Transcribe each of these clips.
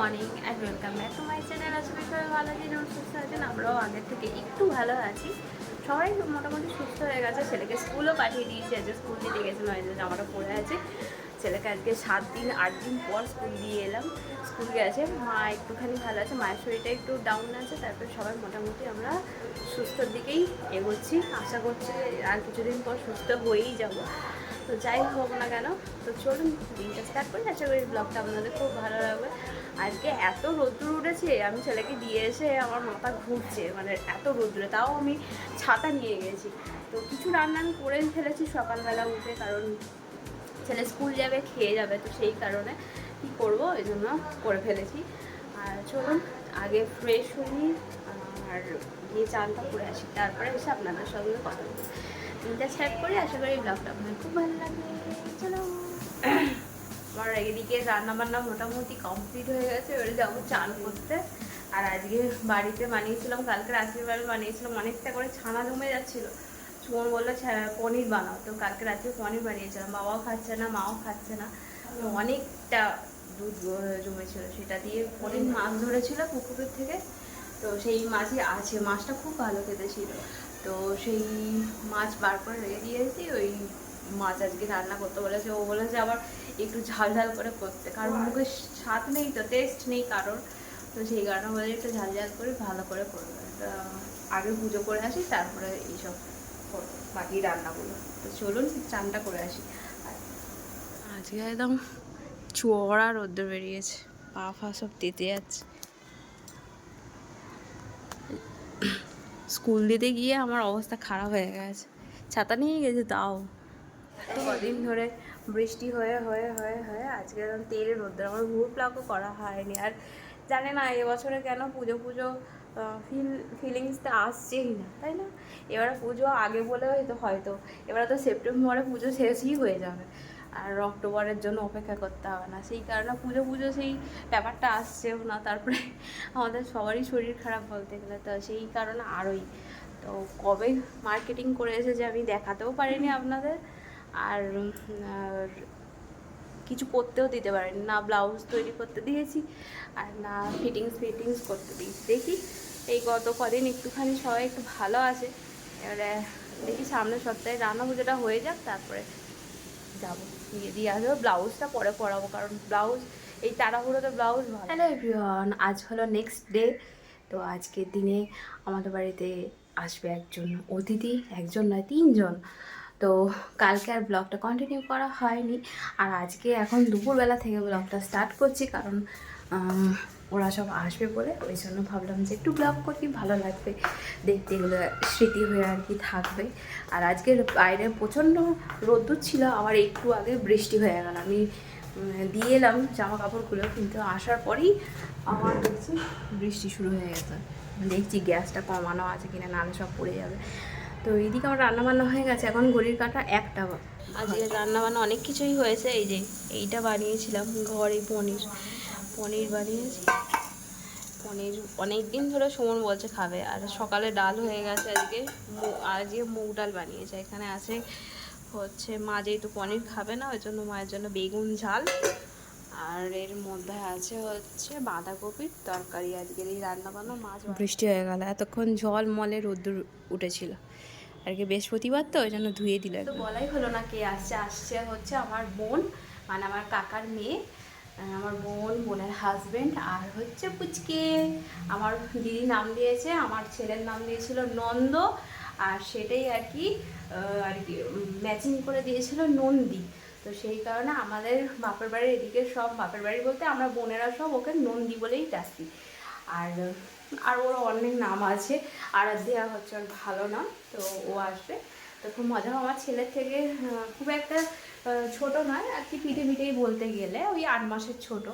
Morning and welcome back to my channel. আজকে সবাই ভালো আছি, যেমন সুস্থ আছেন, আমরাও আগের থেকে একটু ভালো আছি। সবাই মোটামুটি সুস্থ হয়ে গেছে। ছেলেকে স্কুলও পাঠিয়ে দিয়েছি, আজকে স্কুল দিতে গেছিলাম, এই যে জামাটা পরে আছে। ছেলেকে আজকে 7-8 দিন পর স্কুল দিয়ে এলাম, স্কুল গেছে। মা একটুখানি ভালো আছে, মায়ের শরীরটা একটু ডাউন আছে। তারপরে সবাই মোটামুটি আমরা সুস্থর দিকেই এগোচ্ছি, আশা করছি আর কিছুদিন পর সুস্থ হয়েই যাব। তো যাই হোক না কেন, তো চলুন দিনটা স্টার্ট করি। আশা করি ব্লগটা আপনাদের খুব ভালো লাগবে। আজকে এত রোদ্দুর উঠেছে, আমি ছেলেকে দিয়ে এসে আমার মাথা ঘুরছে, মানে এত রোদ্দুরে। তাও আমি ছাতা নিয়ে গেছি। তো কিছু রান্না আমি করে ফেলেছি সকালবেলা উঠে, কারণ ছেলে স্কুল যাবে, খেয়ে যাবে, তো সেই কারণে কী করবো, এই জন্য করে ফেলেছি। আর চলুন আগে ফ্রেশ হই আর গিয়ে চানটা করে আসি, তারপরে এসে আপনাদের সঙ্গে কথা বলবো। দিনটা স্টার্ট করি, আশা করি ব্লগটা আপনার খুব ভালো লাগবে। চলো। আমার এদিকে রান্নাবান্না মোটামুটি কমপ্লিট হয়ে গেছে, এবারে যাবো চান করতে। আর আজকে বাড়িতে বানিয়েছিলাম, কালকে রাত্রির বেলা বানিয়েছিলাম, অনেকটা করে ছানা জমে যাচ্ছিলো। সুমন বললো পনির বানাও, তো কালকে রাত্রে পনির বানিয়েছিলাম। বাবাও খাচ্ছে না, মাও খাচ্ছে না, তো অনেকটা দুধ জমেছিল, সেটা দিয়ে পনির। মাছ ধরেছিল পুকুরের থেকে, তো সেই মাছই আছে। মাছটা খুব ভালো খেতে ছিল, তো সেই মাছ বার করে রেখে দিয়েছি। ওই মাছ আজকে রান্না করতে বলেছে। ও বলেছে আবার একটু ঝাল ঝাল করে করতে, কারণ মুখে স্বাদ নেই, তো টেস্ট নেই কারোর, তো সেই কারণে বলে একটু ঝাল ঝাল করে ভালো করে করবে। আগে পুজো করে আসি, তারপরে এইসব করবো বাকি রান্নাগুলো। তো চলুন চানটা করে আসি। আজকে একদম চড়া রোদ্দুর বেরিয়েছে, পা ফা সব তেতে যাচ্ছে। স্কুল দিতে গিয়ে আমার অবস্থা খারাপ হয়ে গেছে, ছাতা নিয়ে গেছে তাও। কদিন ধরে বৃষ্টি হয়ে হয়ে হয়ে হয়ে আজকে একদম তেলে রোদ্দুর। আমার ভুল প্লাগও করা হয়নি। আর জানে না এবছরে কেন পুজো পুজো ফিলিংসটা আসছেই না, তাই না? এবারে পুজো আগে বলে হয়তো এবারে তো সেপ্টেম্বরে পুজো শেষই হয়ে যাবে, আর অক্টোবরের জন্য অপেক্ষা করতে হবে না। সেই কারণে পুজো পুজো সেই ব্যাপারটা আসছেও না। তারপরে আমাদের সবারই শরীর খারাপ বলতে গেলে, তো সেই কারণে আরোই। তো কবে মার্কেটিং করে এসেছে আমি দেখাতেও পারিনি আপনাদের, আর কিছু করতেও দিতে পারেনি, না ব্লাউজ তৈরি করতে দিয়েছি আর না ফিটিংস করতে দিয়েছি। দেখি এই গত কদিন একটুখানি সবাই একটু ভালো আছে, এবারে দেখি সামনের সপ্তাহে রান্না পুজোটা হয়ে যাক, তারপরে যাবো গিয়ে দিয়ে আসবো। ব্লাউজটা পরে পরাবো, কারণ ব্লাউজ এই তাড়াহুড়োতে ব্লাউজ ভালো। হ্যালো এভরিওয়ান, আজ হলো নেক্সট ডে। তো আজকের দিনে আমাদের বাড়িতে আসবে একজন অতিথি, একজন নয় 3জন। তো কালকে আর ব্লগটা কন্টিনিউ করা হয়নি, আর আজকে এখন দুপুরবেলা থেকে ব্লগটা স্টার্ট করছি, কারণ ওরা সব আসবে বলে। ওই জন্য ভাবলাম যে একটু ব্লগ করি, ভালো লাগবে দেখতে, এগুলো স্মৃতি হয়ে আর কি থাকবে। আর আজকের বাইরে প্রচণ্ড রোদ্দুর ছিল, আবার একটু আগে বৃষ্টি হয়ে গেল। আমি দিয়ে এলাম জামা কাপড়গুলো, কিন্তু আসার পরেই আমার দেখছি বৃষ্টি শুরু হয়ে গেছে। দেখছি গ্যাসটা কমানো আছে কিনা, নাহলে সব পড়ে যাবে। তো এইদিকে আমার রান্নাবান্না হয়ে গেছে, এখন ঘড়ির কাঁটা 1টা। আজকে রান্নাবান্না অনেক কিছুই হয়েছে। এই যে এইটা বানিয়েছিলাম ঘরে, পনির বানিয়েছি। পনির অনেক দিন ধরে সুমন বলছে খাবে। আর সকালে ডাল হয়ে গেছে, আজকে মুগ ডাল বানিয়েছে। এখানে আছে হচ্ছে মা যেহেতু পনির খাবে না, ওই জন্য মায়ের জন্য বেগুন ঝাল, আর এর মধ্যে আছে হচ্ছে বাঁধাকপির তরকারি। আজকের এই রান্নাবান্না। মাছ বৃষ্টি হয়ে গেল, এতক্ষণ জল মলে রোদ্দুর উঠেছিল আর কি, বৃহস্পতিবার তো ওই জন্য ধুয়ে দিল। তো বলাই হলো না কে আসছে। আসছে হচ্ছে আমার বোন, মানে আমার কাকার মেয়ে, আমার বোনের হাজবেন্ড, আর হচ্ছে পুচকে। আমার দিদি নাম দিয়েছে, আমার ছেলের নাম দিয়েছিল নন্দ, আর সেটাই আর কি ম্যাচিং করে দিয়েছিল নন্দী। তো সেই কারণে আমাদের বাপের বাড়ির এদিকে সব, বাপের বাড়ি বলতে আমরা বোনেরা সব ওকে নন্দী বলেই ডাকি। আর আর ওর অনেক নাম আছে, আরাধ্যা হচ্ছে ওর ভালো নাম। তো ও আসবে, তো খুব মজা। আমার ছেলের থেকে খুব একটা ছোট নয় আর কি, পিঠেই বলতে গেলে ওই 8 মাসের ছোট।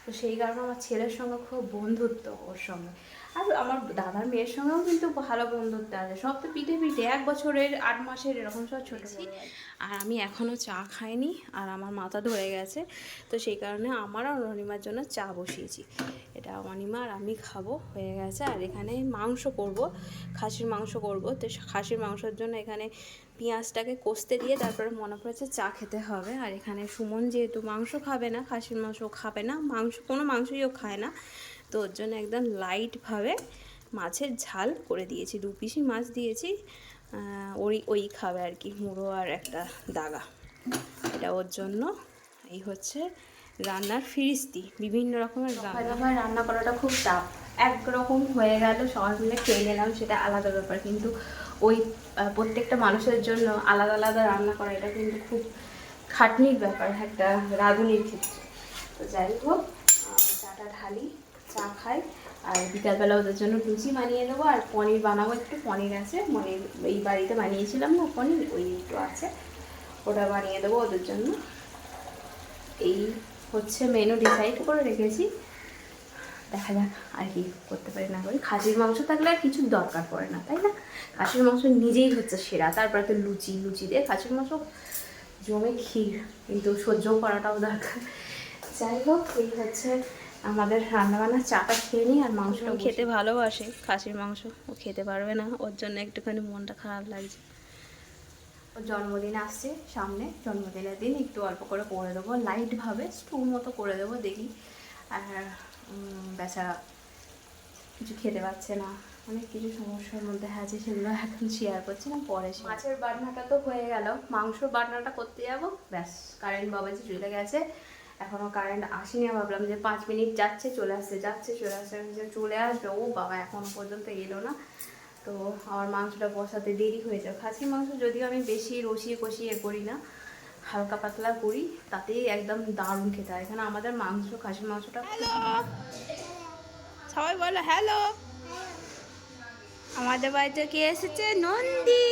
তো সেই কারণে আমার ছেলের সঙ্গে খুব বন্ধুত্ব ওর সঙ্গে। আর আমার দাদার মেয়ের সঙ্গেও কিন্তু ভালো বন্ধুত্ব আছে। সব তো পিঠে 1 বছরের 8 মাসের এরকম সব ছোটো। আর আমি এখনও চা খাইনি, আর আমার মাথা ধরে গেছে, তো সেই কারণে আমার আর অনিমার জন্য চা বসিয়েছি। এটা অনিমা আর আমি খাবো, হয়ে গেছে। আর এখানে মাংস করব, খাসির মাংস করব। তো খাসির মাংসের জন্য এখানে পেঁয়াজটাকে কষতে দিয়ে তারপরে মনে পড়েছে চা খেতে হবে। আর এখানে সুমন যেহেতু মাংস খাবে না, খাসির মাংস খাবে না, কোনো মাংসই ও খায় না, তো ওর জন্য একদম লাইটভাবে মাছের ঝাল করে দিয়েছি, 2 পিসই মাছ দিয়েছি। ওই খাবে আর কি, মুড়ো আর একটা দাগা, এটা ওর জন্য। এই হচ্ছে রান্নার ফিরিস্তি, বিভিন্ন রকমের রান্না করাটা খুব চাপ। একরকম হয়ে গেল, সবাই মিলে খেয়ে নিলাম, সেটা আলাদা ব্যাপার, কিন্তু ওই প্রত্যেকটা মানুষের জন্য আলাদা আলাদা রান্না করা, এটা কিন্তু খুব খাটনির ব্যাপার একটা রাঁধুনির ক্ষেত্রে। তো যাই হোক, চাটা ঢালি, চা খাই, আর বিকালবেলা ওদের জন্য লুচি বানিয়ে দেবো, আর পনির বানাবো, একটু পনির আছে, পনির এই বাড়িতে বানিয়েছিলাম না পনির, ওই একটু আছে, ওটা বানিয়ে দেবো ওদের জন্য। এই হচ্ছে মেনু ডিসাইড করে রেখেছি, দেখা যাক আর কি করতে পারি না করি। খাসির মাংস থাকলে আর কিছু দরকার পড়ে না, তাই না? খাসির মাংস নিজেই হচ্ছে সেরা, তারপরে তো লুচি দিয়ে খাসির মাংস জমে ক্ষীর, কিন্তু সহ্যও করাটাও দরকার। যাই হোক, এই হচ্ছে আমাদের রান্নাবান্না, চাটা খেয়ে নিই। আর মাংসটাও খেতে ভালোবাসে, খাসির মাংস ও খেতে পারবে না, ওর জন্য একটুখানি মনটা খারাপ লাগছে। ওর জন্মদিন আসছে সামনে, জন্মদিনের দিন একটু অল্প করে দেবো, লাইটভাবে স্টুর মতো করে দেবো, দেখি। আর বেচারা কিছু খেতে পাচ্ছে না, অনেক কিছু সমস্যার মধ্যে আছে, সেগুলো এখন শেয়ার করছি না, পরে। মাছের বাটনাটা তো হয়ে গেল, মাংসর বাটনাটা করতে যাবো, ব্যাস কারেন্ট বাবাজি চলে গেছে, এখনও কারেন্ট আসেনি। ভাবলাম যে 5 মিনিট যাচ্ছে চলে আসছে, চলে আসবে, ও বাবা এখনও পর্যন্ত এলো না। তো আমার মাংসটা বসাতে দেরি হয়ে যায়। খাসির মাংস যদিও আমি বেশি রসিয়ে কষিয়ে করি না, হালকা পাতলা করি, তাতেই একদম দারুণ খেতে হয়। এখানে আমাদের খাসির মাংসটা, সবাই বলো হ্যালো। আমাদের বাড়িতে কে এসেছে? নন্দী।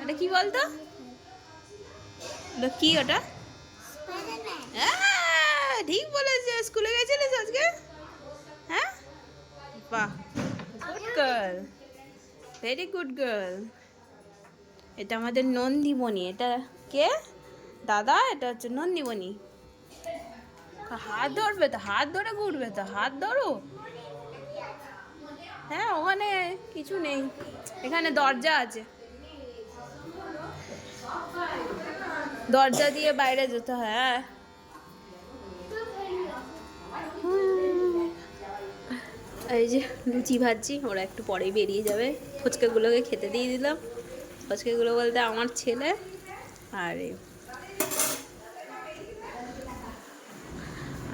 ওটা কি বলতো, কি ওটা? ঠিক বলেছে, স্কুলে গেছিলিস আজকে? হ্যাঁ, বাহ, good girl, very good girl. এটা আমাদের নন্দীমণি। এটা কে? দাদা, এটা হচ্ছে নন্দীমণি। হাত ধরবে তো, হাত ধরে ঘুরবে তো, হাত ধরো। হ্যাঁ, ওখানে কিছু নেই, এখানে দরজা আছে, দরজা দিয়ে বাইরে যেতে হয়। হ্যাঁ, এই যে লুচি ভাজছি, ওরা একটু পরেই বেরিয়ে যাবে। ফুচকাগুলোকে খেতে দিয়ে দিলাম, ফুচকাগুলো বলতে আমার ছেলে। আর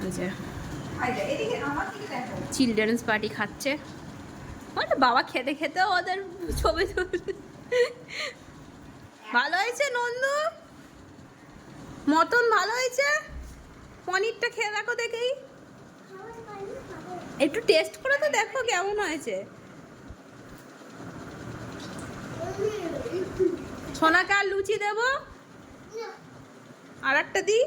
আচ্ছা, চিলড্রেন্স পার্টি খাচ্ছে, মানে বাবা খেতে খেতে ওদের ছবি তুলছে। ভালো হয়েছে নন্দু, মতন ভালো হয়েছে। পনিরটা খেয়ে দেখো, দেখেই একটু টেস্ট করে তো দেখো কেমন হয়েছে। সোনাকে আর লুচি দেবো, আর একটা দিই।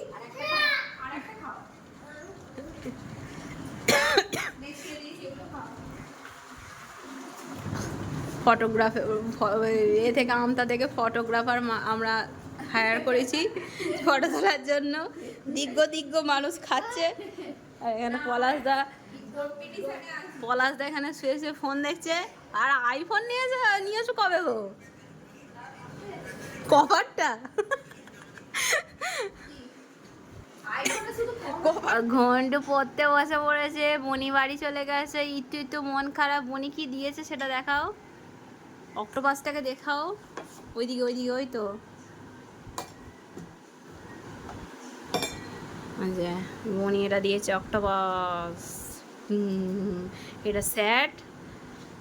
ফটোগ্রাফার এ থেকে, আমতা থেকে ফটোগ্রাফার আমরা হায়ার করেছি ফটো তোলার জন্য। দিগ্গ মানুষ খাচ্ছে, আর এখানে পলাশদা এখানে শুয়ে শুয়ে ফোন দেখছে। আর আইফোন নিয়েছো কবে গো? কভারটা ঘন্টু পড়তে বসে পড়েছে, বনি বাড়ি চলে গেছে, একটু মন খারাপ। বনি কি দিয়েছে সেটা দেখাও, অক্টোপাসটাকে দেখাও, ওইদিকে ওই তো। আচ্ছা, বনি এটা দিয়েছে অক্টোপাস, এটা স্যাড,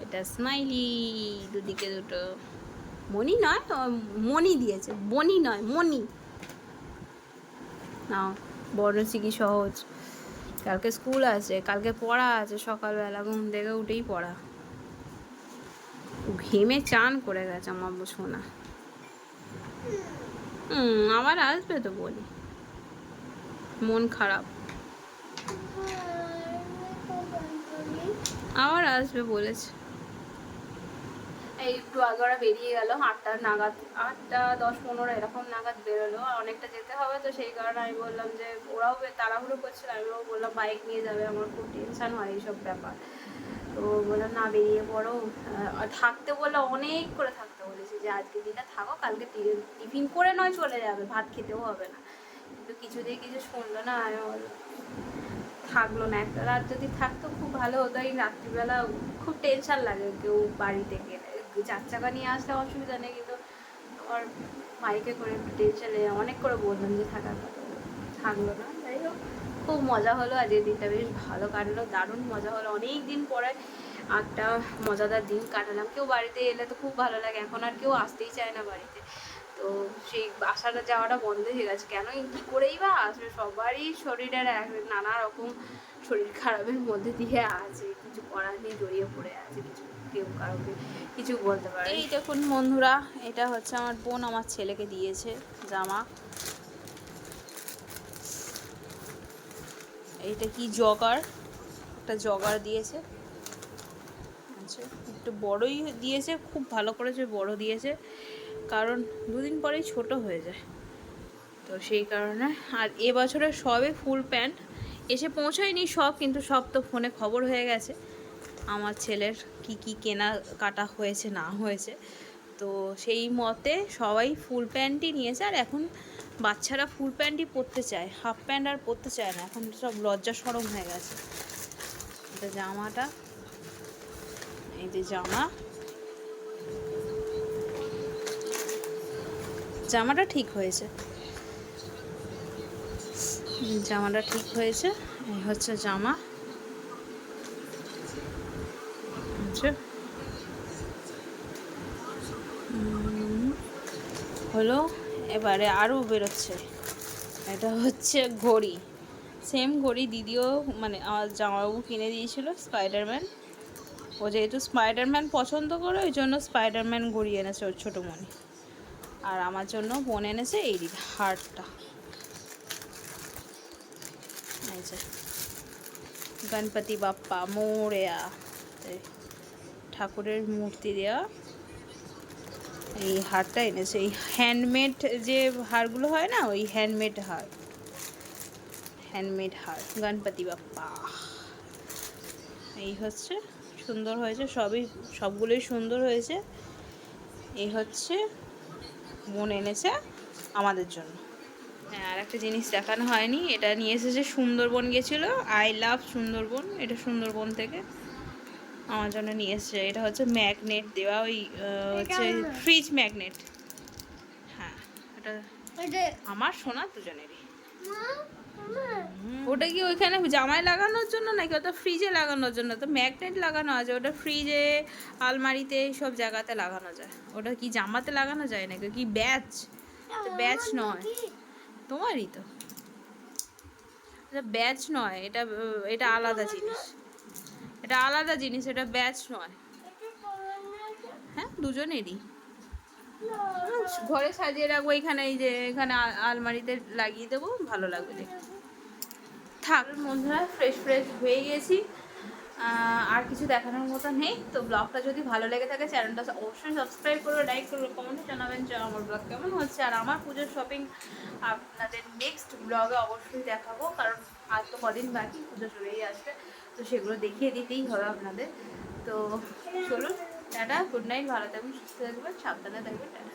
এটা স্মাইলি, দুদিকে দুটো। মনি নয়, মনি দিয়েছে, বনি নয়, মনি। নাও, বর্ণসি কি সহজ। কালকে স্কুল আছে, কালকে পড়া আছে, সকালবেলা ঘুম থেকে উঠেই পড়া। ঘেমে চান করে গেছে আমার সোনা। আবার আসবে তো বলি, মন খারাপ, আবার আসবে বলেছে। এই একটু আগে ওরা বেরিয়ে গেল, 8টা নাগাদ, 8টা 10-15 এরকম নাগাদ বেরোলো। অনেকটা যেতে হবে তো, সেই কারণে আমি বললাম যে, ওরাও তাড়াহুড়ো করছিল, আমিও বললাম বাইক নিয়ে যাবে, আমার খুব টেনশন হয় এইসব ব্যাপার। তো বললাম না বেরিয়ে পড়ো, থাকতে বলে অনেক করে থাকতে বলেছে যে আজকে দিনটা থাকো, কালকে টিফিন করে নয় চলে যাবে, ভাত খেতেও হবে না। কিন্তু কিছুতেই কিছু শুনলো না, আমি থাকলো না। একটা রাত যদি থাকতো খুব ভালো হতো। এই রাত্রিবেলা খুব টেনশন লাগে কেউ বাড়িতে গেলে, 4 চাকা নিয়ে আসলে অসুবিধা নেই, কিন্তু আমার বাইকে করে একটু টেনশন লেগে অনেক করে বললাম যে থাকার কথা, থাকলো না। যাই হোক খুব মজা হলো, আজকের দিনটা বেশ ভালো কাটলো, দারুণ মজা হলো। অনেক দিন পরে একটা মজাদার দিন কাটালাম। কেউ বাড়িতে এলে তো খুব ভালো লাগে, এখন আর কেউ আসতেই চায় না বাড়িতে। তো সেই আসাটা যাওয়াটা বন্ধ হয়ে গেছে। কেন কী করেই বা আসবে, সবারই শরীরের নানা রকম শরীর খারাপের মধ্যে দিয়ে আছে, কিছু করার নেই, জড়িয়ে পড়ে আছে, কিছু কেউ কাউকে কিছু বলতে পারে। এই দেখুন বন্ধুরা, এটা হচ্ছে আমার বোন আমার ছেলেকে দিয়েছে জামা। এইটা কি জগার, একটা জগার দিয়েছে। আচ্ছা একটু বড়ই দিয়েছে, খুব ভালো করেছে বড় দিয়েছে, কারণ দুদিন পরেই ছোট হয়ে যায়, তো সেই কারণে। আর এবছরে সবে ফুল প্যান্ট এসে পৌঁছায়নি সব, কিন্তু সব তো ফোনে খবর হয়ে গেছে আমার ছেলের কি কি কেনা কাটা হয়েছে না হয়েছে। তো সেই মতে সবাই ফুল প্যান্টই নিয়েছে। আর এখন বাচ্চারা ফুল প্যান্টই পরতে চায়, হাফ প্যান্ট আর পরতে চায় না, এখন সব লজ্জা শরম হয়ে গেছে। এটা জামাটা, এই যে জামাটা ঠিক হয়েছে, জামাটা ঠিক হয়েছে। এই হচ্ছে জামা। আচ্ছা হলো, এবারে আরও বেরোচ্ছে। এটা হচ্ছে ঘড়ি, সেম ঘড়ি দিদিও মানে আমার জামাইবাবু কিনে দিয়েছিল স্পাইডারম্যান। ও যেহেতু স্পাইডারম্যান পছন্দ করে ওই জন্য স্পাইডারম্যান ঘড়ি এনেছে ওর ছোটো মনি। আর আমার জন্য বোন এনেছে এই হারটা, এই যে গণপতি বাপ্পা মোরেয়া, ঠাকুরের মূর্তি দেওয়া এই হারটা এনেছে। এই হ্যান্ডমেড যে হারগুলো হয় না, ওই হ্যান্ডমেড হার গণপতি বাপ্পা। এই হচ্ছে, সুন্দর হয়েছে, সবগুলোই সুন্দর হয়েছে। এই হচ্ছে বোন এনেছে আমাদের জন্য। হ্যাঁ আর একটা জিনিস দেখানো হয়নি, এটা নিয়ে এসেছে সুন্দরবন গেছিলো, আই লাভ সুন্দরবন, এটা সুন্দরবন থেকে আমার জন্য নিয়ে এসছে। এটা হচ্ছে ম্যাগনেট দেওয়া, ওই হচ্ছে ফ্রিজ ম্যাগনেট। হ্যাঁ এটা আমার সোনা দুজনেরই। ওটা কি ওইখানে জামায় লাগানোর জন্য নাকি ওটা ফ্রিজে লাগানোর জন্য? তো ম্যাগনেট লাগানো আছে, ওটা ফ্রিজে আলমারিতে সব জায়গাতে লাগানো যায়। ওটা কি জামাতে লাগানো যায় নাকি? কি ব্যাচ? ব্যাচ নয়, তোমারই তো এটা ব্যাচ নয়, এটা এটা আলাদা জিনিস, এটা আলাদা জিনিস, এটা ব্যাচ নয়। হ্যাঁ দুজনেরই ঘরে সাজিয়ে রাখবো, এখানে এই যে এখানে আলমারিতে লাগিয়ে দেবো, ভালো লাগবে দেখতে। থাক বন্ধুরা, ফ্রেশ হয়ে গেছি, আর কিছু দেখানোর মতো নেই। তো ব্লগটা যদি ভালো লেগে থাকে চ্যানেলটা অবশ্যই সাবস্ক্রাইব করবে, লাইক করবে, কমেন্টে জানাবেন যে আমার ব্লগ কেমন হচ্ছে। আর আমার পুজোর শপিং আপনাদের নেক্সট ব্লগে অবশ্যই দেখাবো, কারণ আর তো কদিন বাকি, পুজো চলেই আসবে, তো সেগুলো দেখিয়ে দিতেই হবে আপনাদের। তো চলুন টাটা, গুড নাইট, ভালো থাকবেন, সুস্থ থাকবেন, সাবধানে থাকবেন, টাটা।